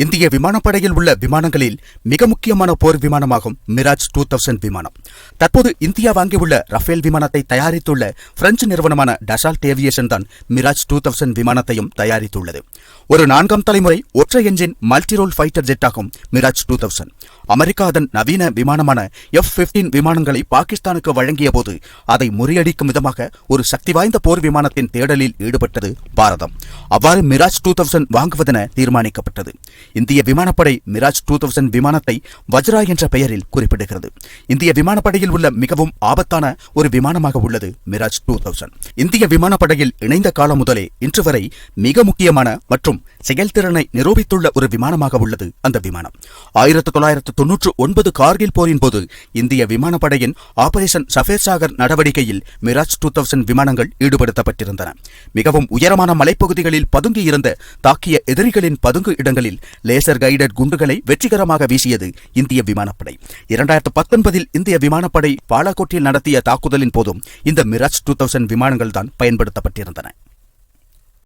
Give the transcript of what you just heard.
இந்திய விமானப்படையில் உள்ள விமானங்களில் மிக முக்கியமான போர் விமானமாகும் மிராஜ் 2000 விமானம். தற்போது இந்தியா வாங்கியுள்ள ரஃபேல் விமானத்தை தயாரித்துள்ள பிரெஞ்சு நிறுவனமான டசால்ட் ஏவியேஷன் தான் மிராஜ் 2000 விமானத்தையும் தயாரித்துள்ளது. ஒரு 4ஆம் தலைமுறை ஒற்றை என்ஜின் மல்டிரோல் ஃபைட்டர் ஜெட்டாகும் மிராஜ் 2000. அமெரிக்கா அதன் நவீன விமானமான F-15 விமானங்களை பாகிஸ்தானுக்கு வழங்கிய போது அதை முறியடிக்கும் விதமாக ஒரு சக்தி வாய்ந்த போர் விமானத்தின் தேடலில் ஈடுபட்டது பாரதம். அவ்வாறு மிராஜ் 2000 வாங்குவதென தீர்மானிக்கப்பட்டது. இந்திய விமானப்படை மிராஜ் 2000 விமானத்தை வஜ்ரா என்ற பெயரில் குறிப்பிடுகிறது. இந்திய விமானப்படையில் உள்ள மிகவும் ஆபத்தான ஒரு விமானமாக உள்ளது மிராஜ் 2000. இந்திய விமானப்படையில் இணைந்த காலம் முதலே இன்று வரை மிக முக்கியமான மற்றும் செயல்திறனை நிரூபித்துள்ள ஒரு விமானமாக உள்ளது அந்த விமானம். 1999 கார்கில் போரின் போது இந்திய விமானப்படையின் ஆபரேஷன் சஃபேர் சாகர் நடவடிக்கையில் மிராஜ் 2000 விமானங்கள் ஈடுபடுத்தப்பட்டிருந்தன. மிகவும் உயரமான மலைப்பகுதிகளில் பதுங்கியிருந்த தாக்கிய எதிரிகளின் பதுங்கு இடங்களில் லேசர் கைடட் குண்டுகளை வெற்றிகரமாக வீசியது இந்திய விமானப்படை. 2019 இந்திய விமானப்படை பாலாகோட்டில் நடத்திய தாக்குதலின் போதும் இந்த மிராஜ் 2000 விமானங்கள் தான் பயன்படுத்தப்பட்டிருந்தன.